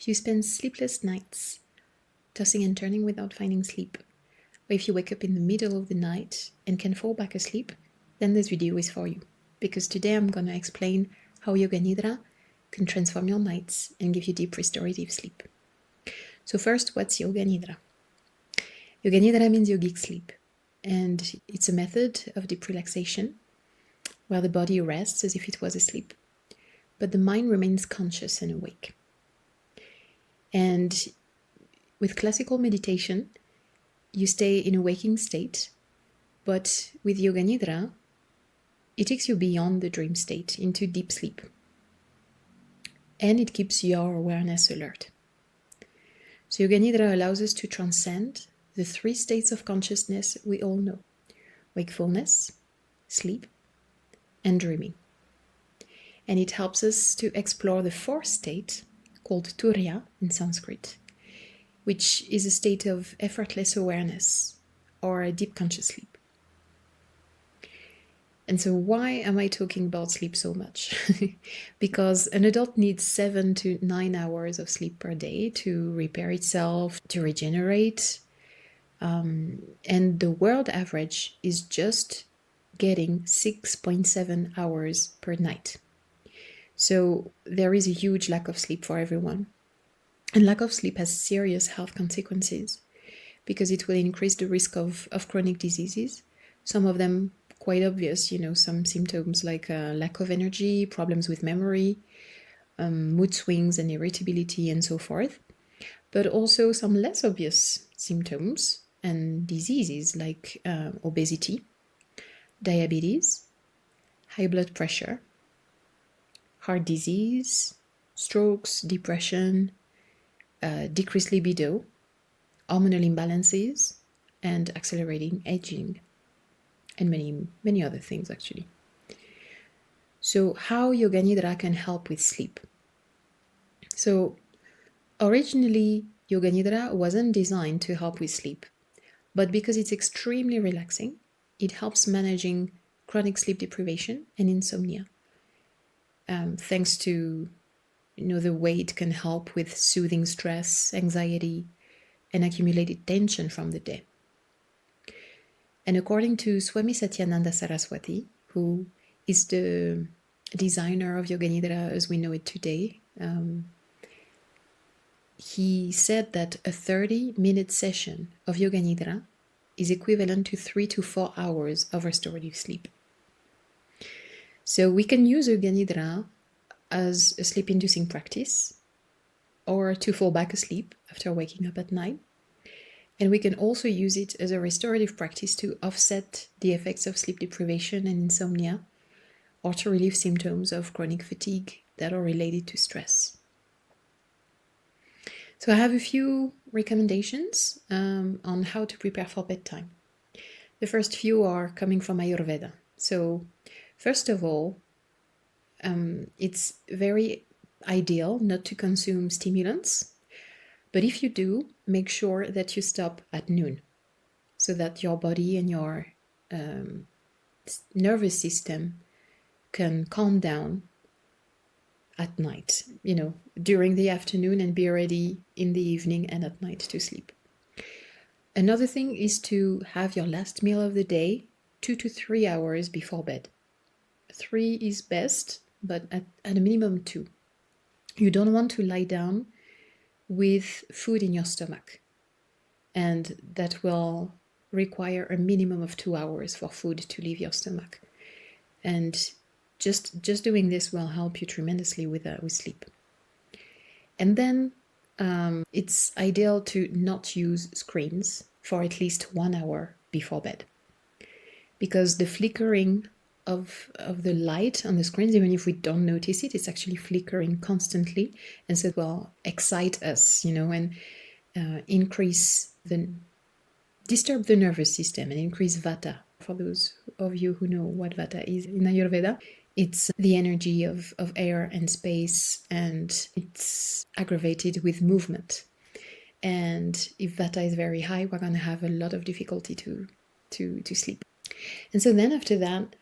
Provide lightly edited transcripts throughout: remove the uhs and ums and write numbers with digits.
if you spend sleepless nights, tossing and turning without finding sleep, or if you wake up in the middle of the night and can fall back asleep, then this video is for you. Because today I'm going to explain how Yoga Nidra can transform your nights and give you deep restorative sleep. So first, what's Yoga Nidra? Yoga Nidra means yogic sleep, and it's a method of deep relaxation where the body rests as if it was asleep, but the mind remains conscious and awake. And with classical meditation, you stay in a waking state, but with Yoga Nidra, it takes you beyond the dream state into deep sleep. And it keeps your awareness alert. So Yoga Nidra allows us to transcend the three states of consciousness we all know: wakefulness, sleep, and dreaming. And it helps us to explore the fourth state, called Turiya in Sanskrit, which is a state of effortless awareness or a deep conscious sleep. And so why am I talking about sleep so much? Because an adult needs 7 to 9 hours of sleep per day to repair itself, to regenerate. And the world average is just getting 6.7 hours per night. So there is a huge lack of sleep for everyone. And lack of sleep has serious health consequences because it will increase the risk of chronic diseases. Some of them quite obvious, some symptoms like lack of energy, problems with memory, mood swings and irritability and so forth. But also some less obvious symptoms and diseases like obesity, diabetes, high blood pressure, heart disease, strokes, depression, decreased libido, hormonal imbalances, and accelerating aging, and many, many other things actually. So how Yoga Nidra can help with sleep? So originally, Yoga Nidra wasn't designed to help with sleep, but because it's extremely relaxing, it helps managing chronic sleep deprivation and insomnia. Thanks to the way it can help with soothing stress, anxiety, and accumulated tension from the day. And according to Swami Satyananda Saraswati, who is the designer of Yoga Nidra as we know it today, he said that a 30-minute session of Yoga Nidra is equivalent to 3 to 4 hours of restorative sleep. So we can use Yoga Nidra as a sleep-inducing practice or to fall back asleep after waking up at night. And we can also use it as a restorative practice to offset the effects of sleep deprivation and insomnia, or to relieve symptoms of chronic fatigue that are related to stress. So I have a few recommendations on how to prepare for bedtime. The first few are coming from Ayurveda. So first of all, it's very ideal not to consume stimulants. But if you do, make sure that you stop at noon so that your body and your nervous system can calm down at night, during the afternoon, and be ready in the evening and at night to sleep. Another thing is to have your last meal of the day 2 to 3 hours before bed. 3 is best, but at a minimum 2. You don't want to lie down with food in your stomach, and that will require a minimum of 2 hours for food to leave your stomach. And just doing this will help you tremendously with sleep. And then it's ideal to not use screens for at least 1 hour before bed, because the flickering of the light on the screens, even if we don't notice it, it's actually flickering constantly, and so it will excite us, and disturb the nervous system and increase vata. For those of you who know what vata is in Ayurveda, it's the energy of air and space, and it's aggravated with movement. And if vata is very high, we're going to have a lot of difficulty to sleep. And so then after that,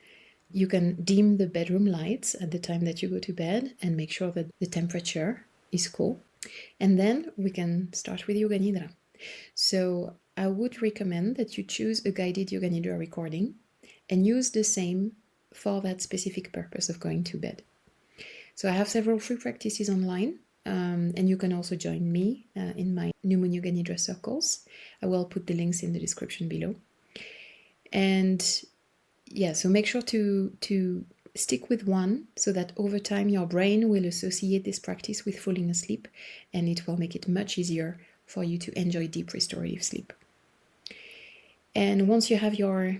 you can dim the bedroom lights at the time that you go to bed and make sure that the temperature is cool. And then we can start with Yoga Nidra. So I would recommend that you choose a guided Yoga Nidra recording and use the same for that specific purpose of going to bed. So I have several free practices online, and you can also join me in my New Moon Yoga Nidra circles. I will put the links in the description below. And yeah, so make sure to stick with one so that over time your brain will associate this practice with falling asleep, and it will make it much easier for you to enjoy deep restorative sleep. And once you have your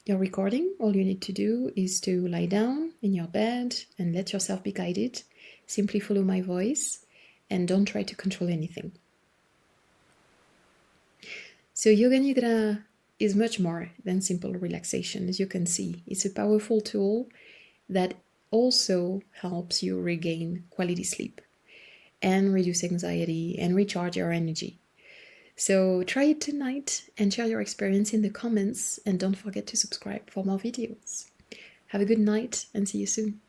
recording, all you need to do is to lie down in your bed and let yourself be guided. Simply follow my voice and don't try to control anything. So Yoga Nidra is much more than simple relaxation, as you can see. It's a powerful tool that also helps you regain quality sleep and reduce anxiety and recharge your energy. So try it tonight and share your experience in the comments, and don't forget to subscribe for more videos. Have a good night and see you soon.